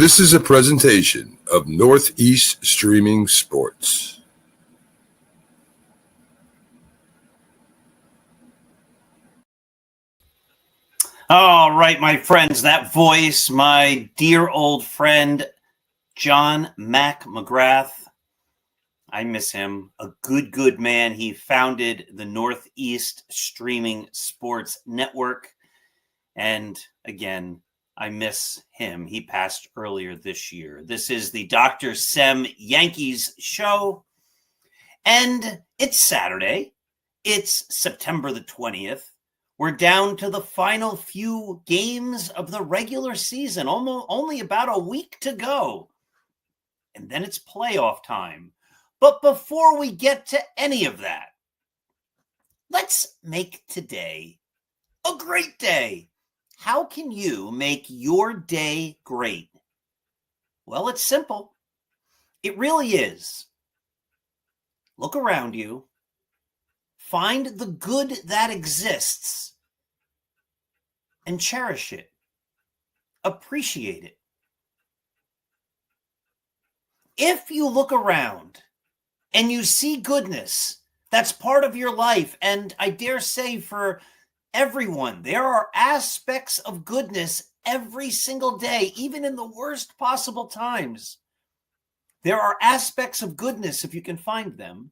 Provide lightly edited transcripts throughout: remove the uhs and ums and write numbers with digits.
This is a presentation of Northeast Streaming Sports. All right, my friends, that voice, my dear old friend, John Mac McGrath. I miss him. A good man. He founded the Northeast Streaming Sports Network. And again, I miss him. He passed earlier this year. This is the Dr. Sem Yankees Show. And it's Saturday. It's September the 20th. We're down to the final few games of the regular season. Only about a week to go. And then it's playoff time. But before we get to any of that, let's make today a great day. How can you make your day great? Well, it's simple. It really is. Look around you. Find the good that exists and cherish it. Appreciate it. If you look around and you see goodness that's part of your life, and I dare say for everyone, there are aspects of goodness every single day, even in the worst possible times. There are aspects of goodness if you can find them.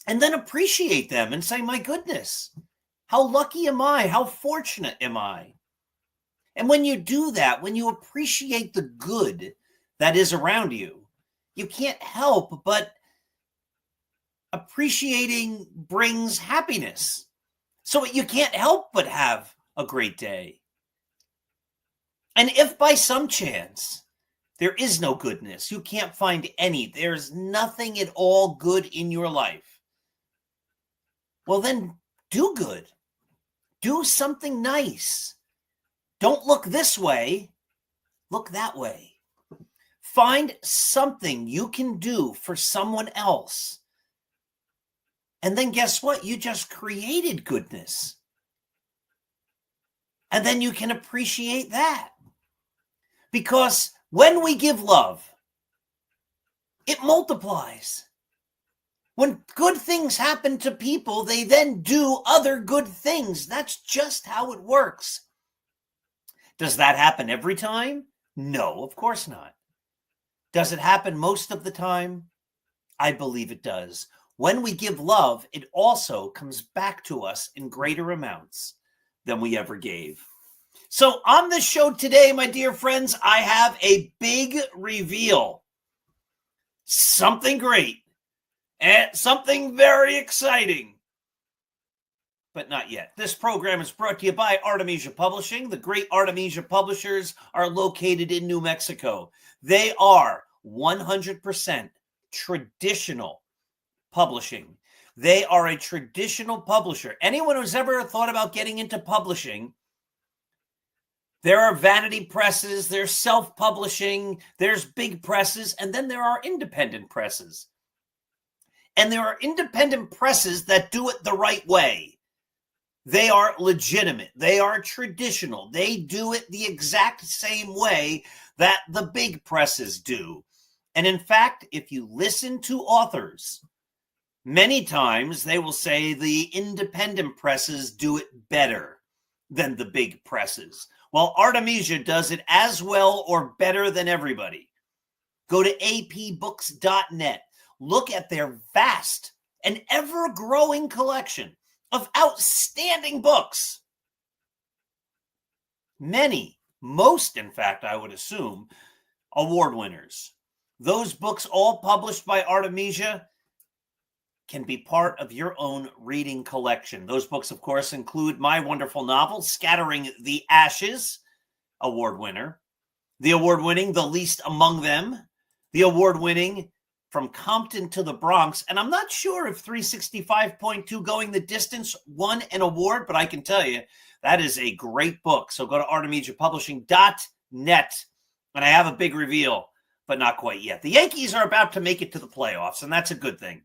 And then appreciate them and say, my goodness, how lucky am I? How fortunate am I? And when you do that, when you appreciate the good that is around you, you can't help but appreciating brings happiness. So you can't help but have a great day. And if by some chance there is no goodness, you can't find any, there's nothing at all good in your life, well then do good. Do something nice. Don't look this way, look that way. Find something you can do for someone else. And then guess what? You just created goodness. And then you can appreciate that. Because when we give love, it multiplies. When good things happen to people, they then do other good things. That's just how it works. Does that happen every time? No, of course not. Does it happen most of the time? I believe it does. When we give love, it also comes back to us in greater amounts than we ever gave. So on the show today, my dear friends, I have a big reveal. Something great and something very exciting. But not yet. This program is brought to you by Artemisia Publishing. The great Artemisia publishers are located in New Mexico. They are 100% traditional publishing. They are a traditional publisher. Anyone who's ever thought about getting into publishing, there are vanity presses, there's self-publishing, there's big presses, and then there are independent presses. And there are independent presses that do it the right way. They are legitimate. They are traditional. They do it the exact same way that the big presses do. And in fact, if you listen to authors, many times they will say the independent presses do it better than the big presses. Well, Artemisia does it as well or better than everybody. Go to apbooks.net. Look at their vast and ever-growing collection of outstanding books. Many, most, in fact, I would assume, award winners. Those books, all published by Artemisia, can be part of your own reading collection. Those books, of course, include my wonderful novel, Scattering the Ashes, award winner. The award-winning The Least Among Them. The award-winning From Compton to the Bronx. And I'm not sure if 365.2 Going the Distance won an award, but I can tell you that is a great book. So go to artemisiapublishing.net. And I have a big reveal, but not quite yet. The Yankees are about to make it to the playoffs, and that's a good thing.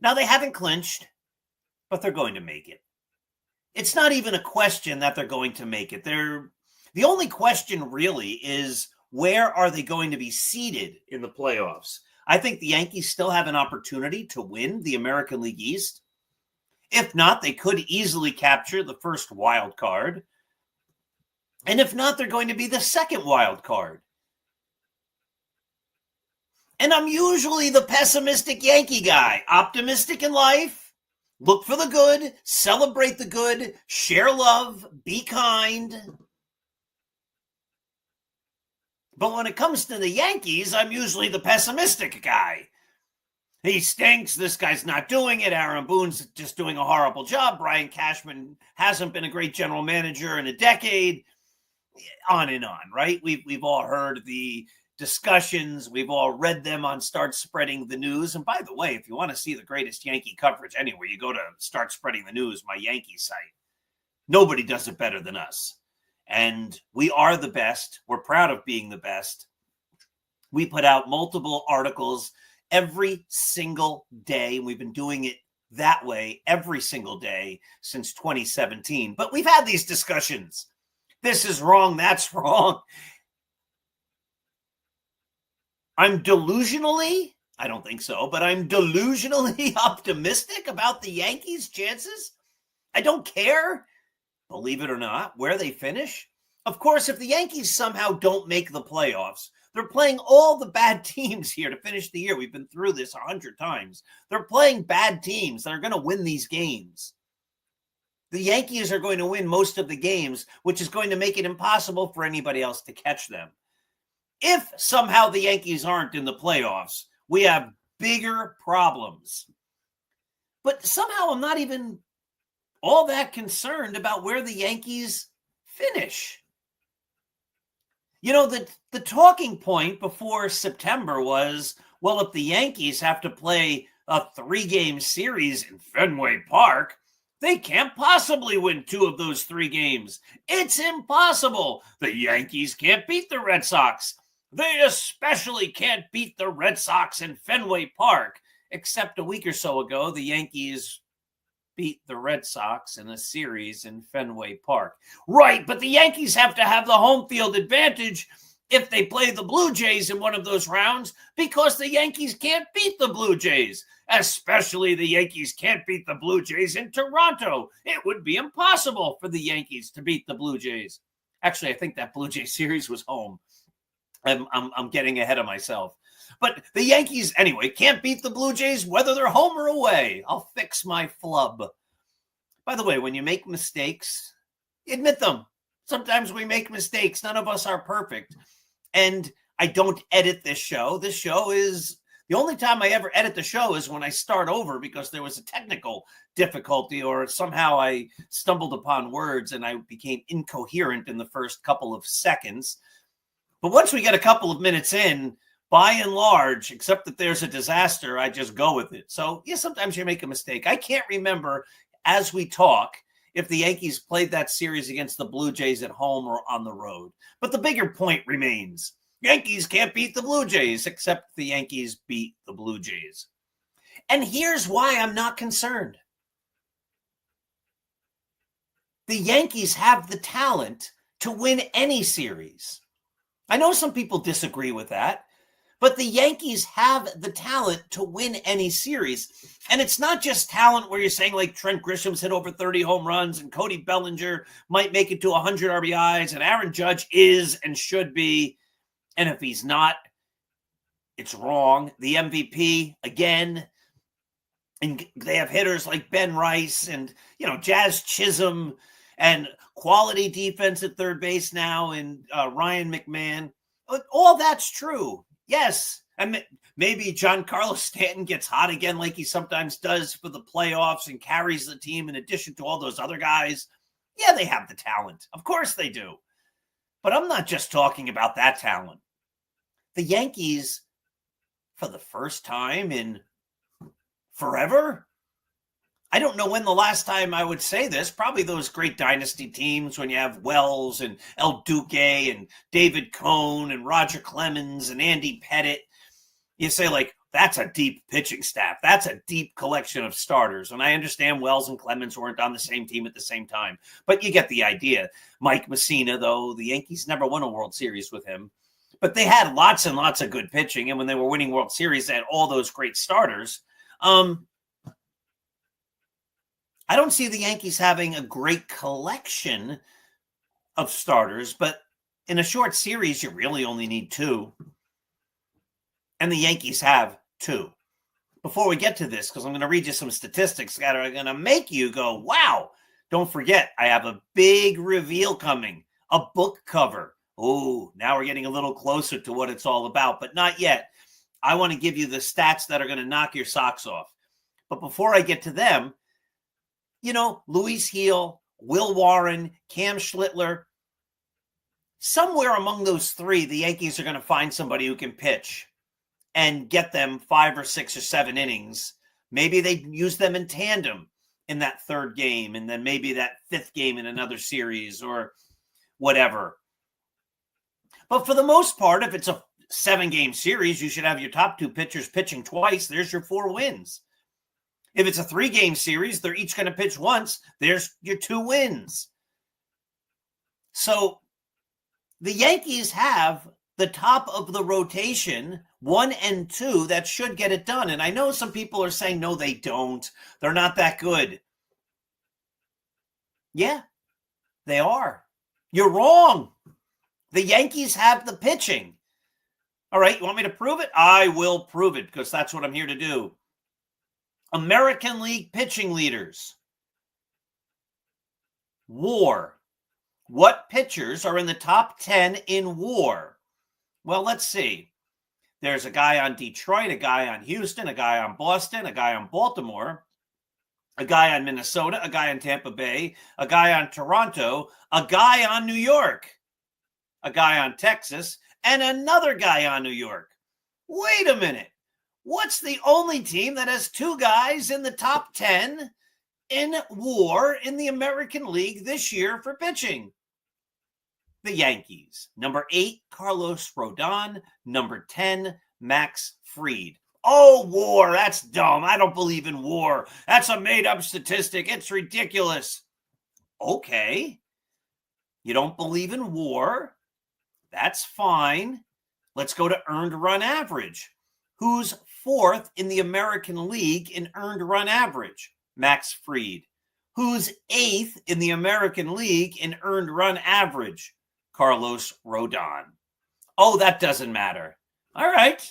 Now, they haven't clinched, but they're going to make it. It's not even a question that they're going to make it. The only question really is, where are they going to be seated in the playoffs? I think the Yankees still have an opportunity to win the American League East. If not, they could easily capture the first wild card. And if not, they're going to be the second wild card. And I'm usually the pessimistic Yankee guy, optimistic in life, look for the good, celebrate the good, share love, be kind. But when it comes to the Yankees, I'm usually the pessimistic guy. He stinks. This guy's not doing it. Aaron Boone's just doing a horrible job. Brian Cashman hasn't been a great general manager in a decade. On and on, right? We've all heard the discussions. We've all read them on Start Spreading the News. And by the way, if you want to see the greatest Yankee coverage anywhere, you go to Start Spreading the News, my Yankee site. Nobody does it better than us. And we are the best. We're proud of being the best. We put out multiple articles every single day. We've been doing it that way every single day since 2017. But we've had these discussions. This is wrong. That's wrong. I'm delusionally, I don't think so, but I'm delusionally optimistic about the Yankees' chances. I don't care, believe it or not, where they finish. Of course, if the Yankees somehow don't make the playoffs, they're playing all the bad teams here to finish the year. We've been through this 100 times. They're playing bad teams that are going to win these games. The Yankees are going to win most of the games, which is going to make it impossible for anybody else to catch them. If somehow the Yankees aren't in the playoffs, we have bigger problems. But somehow I'm not even all that concerned about where the Yankees finish. You know, the talking point before September was, well, if the Yankees have to play a 3-game series in Fenway Park, they can't possibly win 2 of those 3 games. It's impossible. The Yankees can't beat the Red Sox. They especially can't beat the Red Sox in Fenway Park. Except a week or so ago, the Yankees beat the Red Sox in a series in Fenway Park. Right, but the Yankees have to have the home field advantage if they play the Blue Jays in one of those rounds, because the Yankees can't beat the Blue Jays. Especially the Yankees can't beat the Blue Jays in Toronto. It would be impossible for the Yankees to beat the Blue Jays. Actually, I think that Blue Jay series was home. I'm getting ahead of myself. But the Yankees, anyway, can't beat the Blue Jays whether they're home or away. I'll fix my flub. By the way, when you make mistakes, admit them. Sometimes we make mistakes. None of us are perfect. And I don't edit this show. This show is the only time I ever edit the show is when I start over because there was a technical difficulty or somehow I stumbled upon words and I became incoherent in the first couple of seconds. But once we get a couple of minutes in, by and large, except that there's a disaster, I just go with it. So, yeah, sometimes you make a mistake. I can't remember as we talk if the Yankees played that series against the Blue Jays at home or on the road. But the bigger point remains. Yankees can't beat the Blue Jays, except the Yankees beat the Blue Jays. And here's why I'm not concerned. The Yankees have the talent to win any series. I know some people disagree with that, but the Yankees have the talent to win any series. And it's not just talent where you're saying like Trent Grisham's hit over 30 home runs and Cody Bellinger might make it to 100 RBIs and Aaron Judge is and should be. And if he's not, it's wrong. The MVP, again, and they have hitters like Ben Rice and, Jazz Chisholm and quality defense at third base now and Ryan McMahon. All that's true. Yes. And maybe Giancarlo Stanton gets hot again like he sometimes does for the playoffs and carries the team in addition to all those other guys. Yeah, they have the talent. Of course they do. But I'm not just talking about that talent. The Yankees, for the first time in forever, I don't know when the last time I would say this, probably those great dynasty teams when you have Wells and El Duque and David Cohn and Roger Clemens and Andy Pettit. You say like, That's a deep pitching staff. That's a deep collection of starters. And I understand Wells and Clemens weren't on the same team at the same time, but you get the idea. Mike Messina, though, the Yankees never won a World Series with him, but they had lots and lots of good pitching. And when they were winning World Series, they had all those great starters. I don't see the Yankees having a great collection of starters, but in a short series, you really only need two. And the Yankees have two. Before we get to this, because I'm going to read you some statistics that are going to make you go, wow. Don't forget, I have a big reveal coming, a book cover. Oh, now we're getting a little closer to what it's all about, but not yet. I want to give you the stats that are going to knock your socks off. But before I get to them, Luis Heel, Will Warren, Cam Schlittler, somewhere among those three, the Yankees are going to find somebody who can pitch and get them 5 or 6 or 7 innings. Maybe they use them in tandem in that third game, and then maybe that fifth game in another series or whatever. But for the most part, if it's a 7-game series, you should have your top 2 pitchers pitching twice. There's your 4 wins. If it's a 3-game series, they're each going to pitch once. There's your 2 wins. So the Yankees have the top of the rotation, 1 and 2, that should get it done. And I know some people are saying, no, they don't. They're not that good. Yeah, they are. You're wrong. The Yankees have the pitching. All right, you want me to prove it? I will prove it, because that's what I'm here to do. American League pitching leaders. WAR. What pitchers are in the top 10 in WAR? Well, let's see. There's a guy on Detroit, a guy on Houston, a guy on Boston, a guy on Baltimore, a guy on Minnesota, a guy on Tampa Bay, a guy on Toronto, a guy on New York, a guy on Texas, and another guy on New York. Wait a minute. What's the only team that has 2 guys in the top 10 in WAR in the American League this year for pitching? The Yankees. Number 8, Carlos Rodon. Number 10, Max Fried. Oh, WAR, that's dumb. I don't believe in WAR. That's a made-up statistic. It's ridiculous. Okay. You don't believe in WAR? That's fine. Let's go to earned run average. Who's 4th in the American League in earned run average? Max Fried. Who's 8th in the American League in earned run average? Carlos Rodon. Oh, that doesn't matter. All right.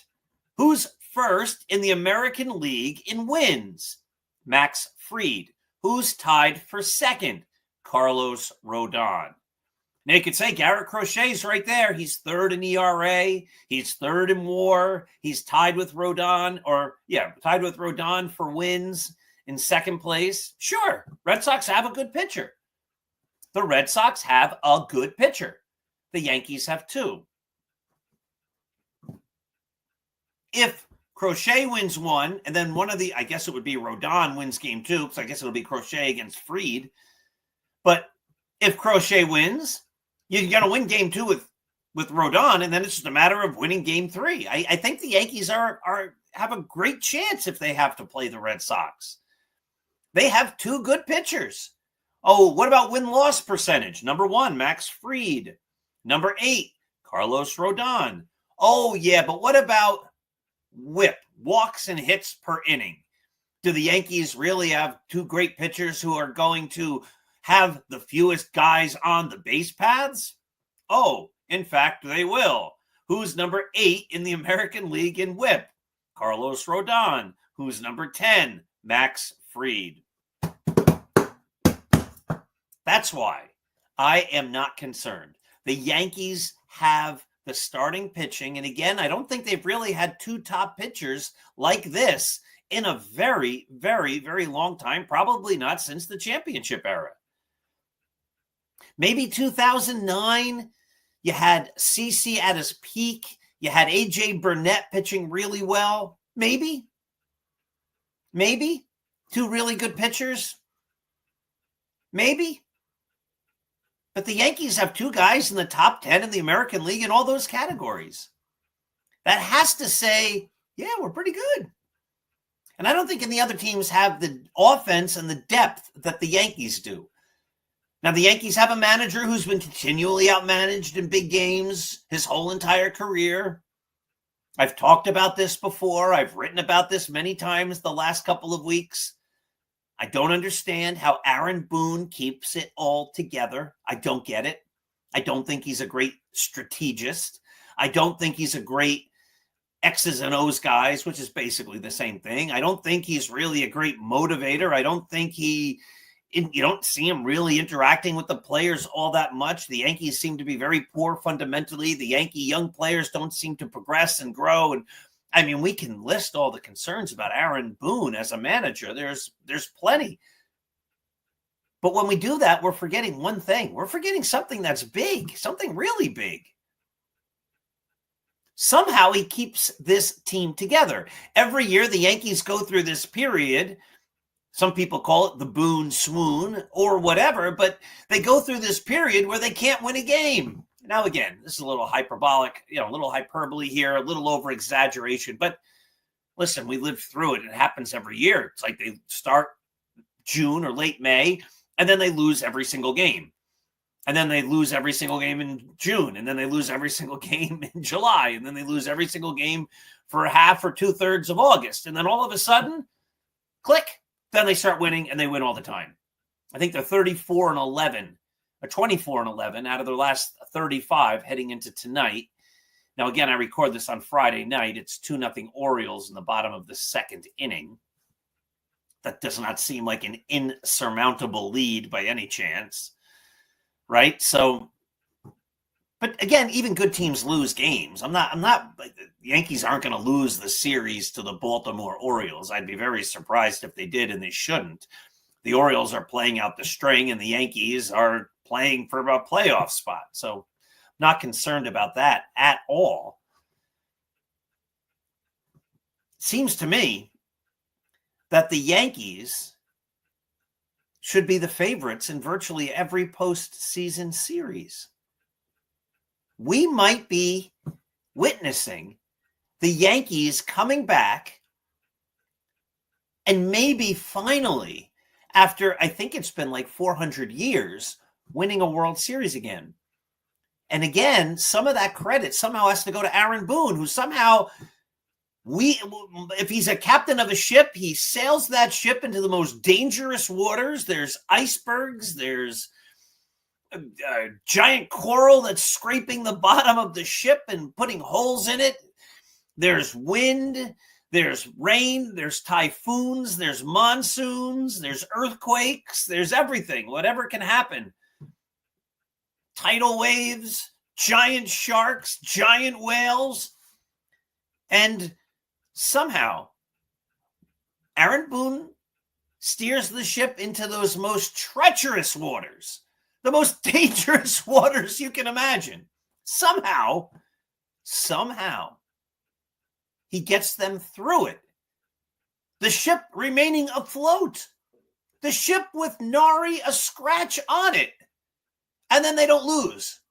Who's 1st in the American League in wins? Max Fried. Who's tied for 2nd? Carlos Rodon. Now you could say Garrett Crochet's right there. He's 3rd in ERA. He's 3rd in WAR. He's tied with Rodon, tied with Rodon for wins in 2nd place. Sure, Red Sox have a good pitcher. The Red Sox have a good pitcher. The Yankees have 2. If Crochet wins 1, and then I guess it would be Rodon wins game 2, because I guess it'll be Crochet against Fried. But if Crochet wins, you're going to win game 2 with Rodon, and then it's just a matter of winning game 3. I think the Yankees have a great chance if they have to play the Red Sox. They have 2 good pitchers. Oh, what about win-loss percentage? Number 1, Max Fried. Number 8, Carlos Rodon. Oh, yeah, but what about WHIP, walks and hits per inning? Do the Yankees really have 2 great pitchers who are going to have the fewest guys on the base paths? Oh, in fact, they will. Who's number 8 in the American League in WHIP? Carlos Rodon. Who's number 10? Max Fried. That's why I am not concerned. The Yankees have the starting pitching. And again, I don't think they've really had 2 top pitchers like this in a very, very, very long time. Probably not since the championship era. Maybe 2009, you had CeCe at his peak. You had AJ Burnett pitching really well. Maybe 2 really good pitchers. Maybe. But the Yankees have 2 guys in the top 10 in the American League in all those categories. That has to say, Yeah, we're pretty good. And I don't think any other teams have the offense and the depth that the Yankees do. Now, the Yankees have a manager who's been continually outmanaged in big games his whole entire career. I've talked about this before. I've written about this many times the last couple of weeks. I don't understand how Aaron Boone keeps it all together. I don't get it. I don't think he's a great strategist. I don't think he's a great X's and O's guys, which is basically the same thing. I don't think he's really a great motivator. I don't think you don't see him really interacting with the players all that much. The Yankees seem to be very poor fundamentally. The Yankee young players don't seem to progress and grow. And I mean, we can list all the concerns about Aaron Boone as a manager. There's plenty. But when we do that, we're forgetting one thing. We're forgetting something that's big, something really big. Somehow he keeps this team together. Every year, the Yankees go through this period. Some people call it the Boone swoon or whatever, but they go through this period where they can't win a game. Now, again, this is a little hyperbolic, a little hyperbole here, a little over exaggeration. But listen, we lived through it. It happens every year. It's like they start June or late May, and then they lose every single game. And then they lose every single game in June. And then they lose every single game in July. And then they lose every single game for half or 2/3 of August. And then all of a sudden, click, then they start winning and they win all the time. I think they're 34-11, or 24-11 out of their last 35 heading into tonight. Now, again, I record this on Friday night. It's 2-0 Orioles in the bottom of the second inning. That does not seem like an insurmountable lead by any chance. Right. So, but again, even good teams lose games. The Yankees aren't going to lose the series to the Baltimore Orioles. I'd be very surprised if they did, and they shouldn't. The Orioles are playing out the string and the Yankees are playing for a playoff spot. So, not concerned about that at all. Seems to me that the Yankees should be the favorites in virtually every postseason series. We might be witnessing the Yankees coming back and maybe finally, after I think it's been like 400 years, winning a World Series again. And again, some of that credit somehow has to go to Aaron Boone, who somehow if he's a captain of a ship, he sails that ship into the most dangerous waters. There's icebergs. There's a giant coral that's scraping the bottom of the ship and putting holes in it. There's wind. There's rain. There's typhoons. There's monsoons. There's earthquakes. There's everything. Whatever can happen. Tidal waves, giant sharks, giant whales. And somehow, Aaron Boone steers the ship into those most treacherous waters, the most dangerous waters you can imagine. Somehow, he gets them through it. The ship remaining afloat. The ship with nary a scratch on it. And then they don't lose.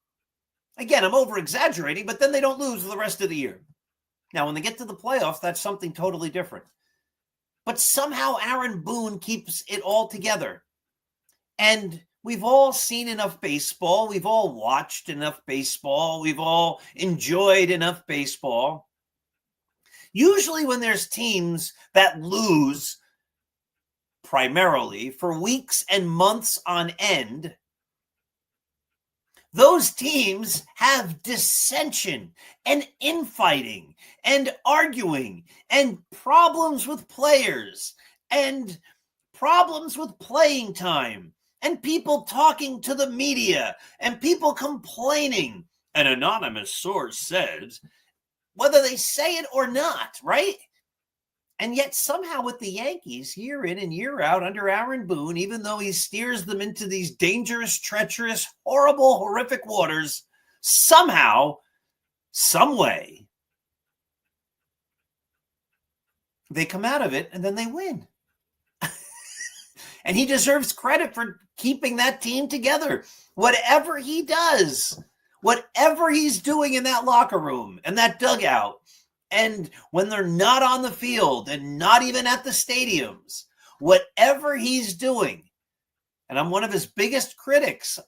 Again, I'm over-exaggerating, but then they don't lose for the rest of the year. Now, when they get to the playoffs, that's something totally different. But somehow Aaron Boone keeps it all together. And we've all seen enough baseball. We've all watched enough baseball. We've all enjoyed enough baseball. Usually when there's teams that lose primarily for weeks and months on end, those teams have dissension and infighting and arguing and problems with players and problems with playing time and people talking to the media and people complaining. An anonymous source says, whether they say it or not, right? And yet somehow with the Yankees, year in and year out under Aaron Boone, even though he steers them into these dangerous, treacherous, horrible, horrific waters, somehow, some way, they come out of it and then they win. And he deserves credit for keeping that team together. Whatever he does, whatever he's doing in that locker room and that dugout, And when they're not on the field and not even at the stadiums, whatever he's doing, and I'm one of his biggest critics,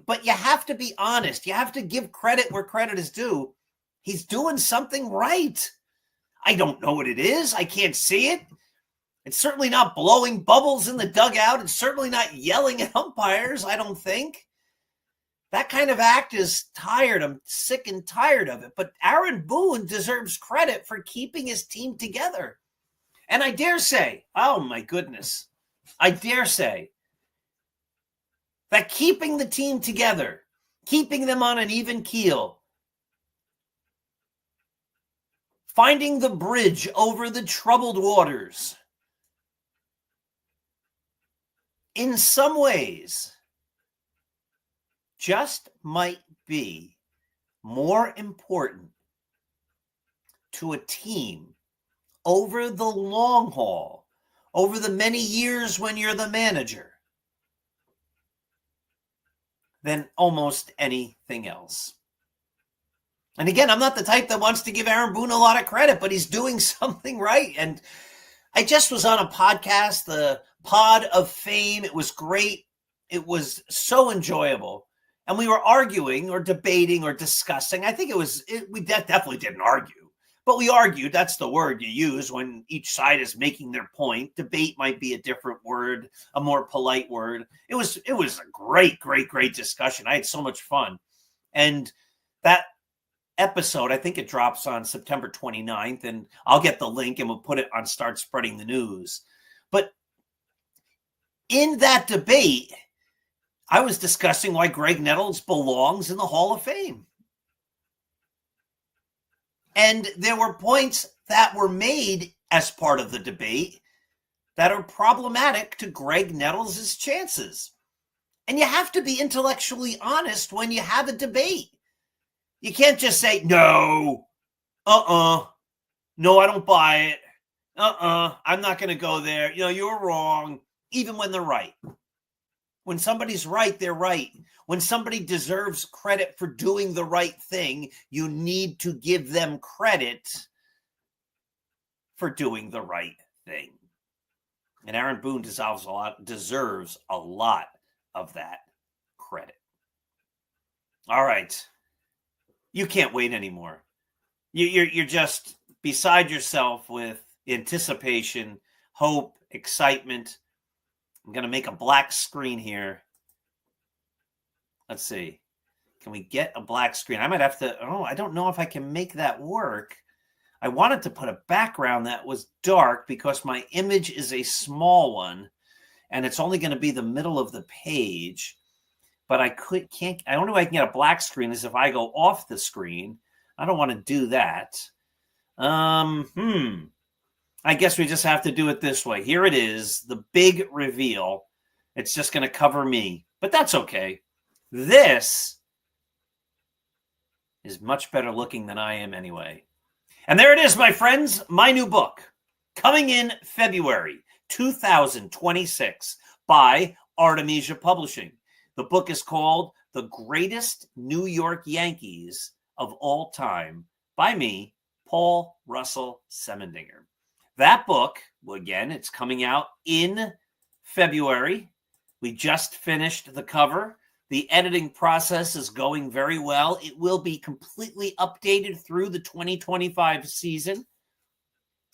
but you have to be honest. You have to give credit where credit is due. He's doing something right. I don't know what it is. I can't see it. It's certainly not blowing bubbles in the dugout. It's certainly not yelling at umpires, I don't think. That kind of act is tired. I'm sick and tired of it. But Aaron Boone deserves credit for keeping his team together. And I dare say, oh my goodness, I dare say that keeping the team together, keeping them on an even keel, finding the bridge over the troubled waters, in some ways, just might be more important to a team over the long haul, over the many years when you're the manager, than almost anything else. And again, I'm not the type that wants to give Aaron Boone a lot of credit, but he's doing something right. And I just was on a podcast, the Pod of Fame. It was great. It was so enjoyable. And we were arguing or debating or discussing. I think we definitely didn't argue, but we argued. That's the word you use when each side is making their point. Debate might be a different word, a more polite word. It was a great discussion. I had so much fun. And that episode, I think it drops on September 29th, and I'll get the link and we'll put it on Start Spreading the News. But in that debate, I was discussing why Greg Nettles belongs in the Hall of Fame. And there were points that were made as part of the debate that are problematic to Greg Nettles' chances. And you have to be intellectually honest when you have a debate. You can't just say, no, no, I don't buy it. I'm not going to go there. You're wrong, even when they're right. When somebody's right, they're right. When somebody deserves credit for doing the right thing, you need to give them credit for doing the right thing. And Aaron Boone deserves a lot of that credit. All right. You can't wait anymore. You're just beside yourself with anticipation, hope, excitement. I'm going to make a black screen here. Let's see. Can we get a black screen? I might have to. I don't know if I can make that work. I wanted to put a background that was dark because my image is a small one and it's only going to be the middle of the page. But I can't. The only way I can get a black screen is if I go off the screen. I don't want to do that. I guess we just have to do it this way. Here it is, the big reveal. It's just going to cover me, but that's okay. This is much better looking than I am anyway. And there it is, my friends, my new book, coming in February 2026 by Artemisia Publishing. The book is called The Greatest New York Yankees of All Time by me, Paul Russell Semendinger. That book, well, again, it's coming out in February. We just finished the cover. The editing process is going very well. It will be completely updated through the 2025 season.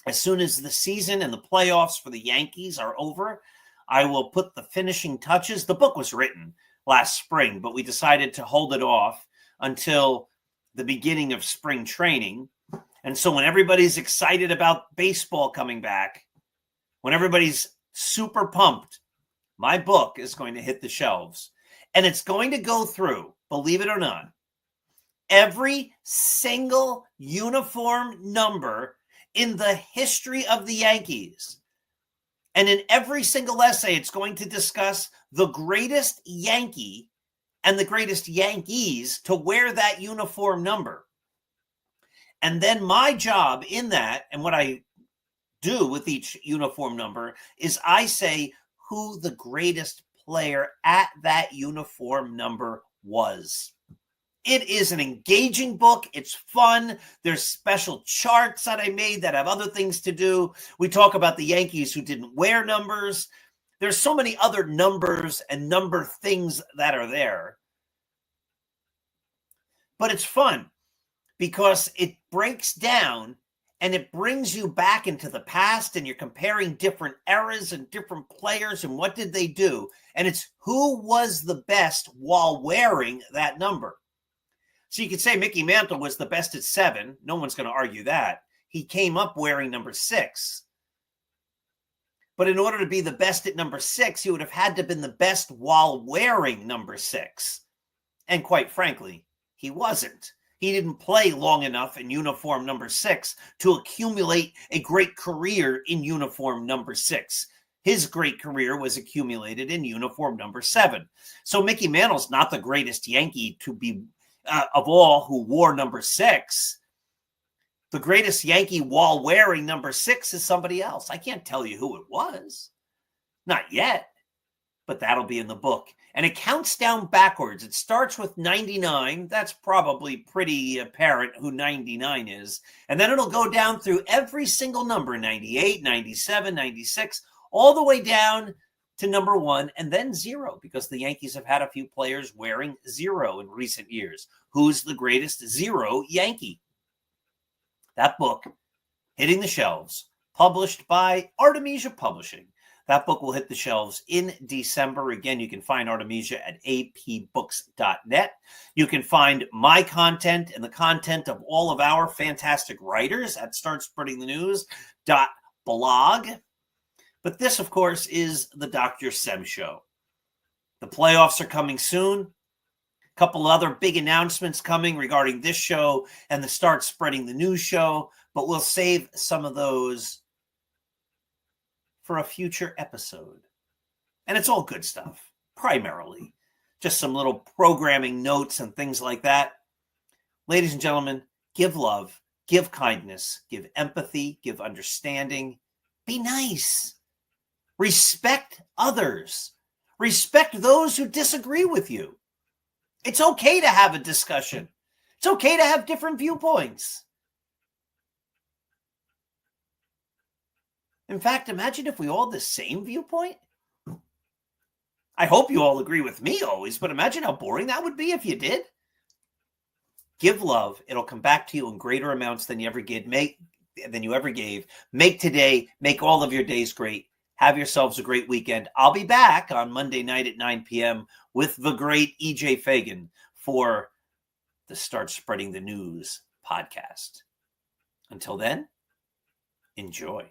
As soon as the season and the playoffs for the Yankees are over, I will put the finishing touches. The book was written last spring, but we decided to hold it off until the beginning of spring training. And so when everybody's excited about baseball coming back, when everybody's super pumped, my book is going to hit the shelves. And it's going to go through, believe it or not, every single uniform number in the history of the Yankees. And in every single essay, it's going to discuss the greatest Yankee and the greatest Yankees to wear that uniform number. And then my job in that, and what I do with each uniform number, is I say who the greatest player at that uniform number was. It is an engaging book. It's fun. There's special charts that I made that have other things to do. We talk about the Yankees who didn't wear numbers. There's so many other numbers and number things that are there. But it's fun because it breaks down and it brings you back into the past, and you're comparing different eras and different players and what did they do. And it's who was the best while wearing that number. So you could say Mickey Mantle was the best at 7. No one's going to argue that. He came up wearing number 6. But in order to be the best at number 6, he would have had to have been the best while wearing number 6. And quite frankly, he wasn't. He didn't play long enough in uniform number 6 to accumulate a great career in uniform number 6. His great career was accumulated in uniform number 7. So Mickey Mantle's not the greatest Yankee to be of all who wore number 6. The greatest Yankee while wearing number 6 is somebody else. I can't tell you who it was. Not yet, but that'll be in the book. And it counts down backwards. It starts with 99. That's probably pretty apparent who 99 is. And then it'll go down through every single number, 98, 97, 96, all the way down to number 1 and then 0, because the Yankees have had a few players wearing 0 in recent years. Who's the greatest 0 Yankee? That book, hitting the shelves, published by Artemisia Publishing. That book will hit the shelves in December. Again, you can find Artemisia at apbooks.net. You can find my content and the content of all of our fantastic writers at startspreadingthenews.blog. But this, of course, is the Dr. Sem Show. The playoffs are coming soon. A couple other big announcements coming regarding this show and the Start Spreading the News show, but we'll save some of those for a future episode. And it's all good stuff, primarily. Just some little programming notes and things like that. Ladies and gentlemen, give love, give kindness, give empathy, give understanding. Be nice. Respect others. Respect those who disagree with you. It's okay to have a discussion. It's okay to have different viewpoints. In fact, imagine if we all had the same viewpoint. I hope you all agree with me always, but imagine how boring that would be if you did. Give love. It'll come back to you in greater amounts than you ever gave. Make today, make all of your days great. Have yourselves a great weekend. I'll be back on Monday night at 9 p.m. with the great EJ Fagan for the Start Spreading the News podcast. Until then, enjoy.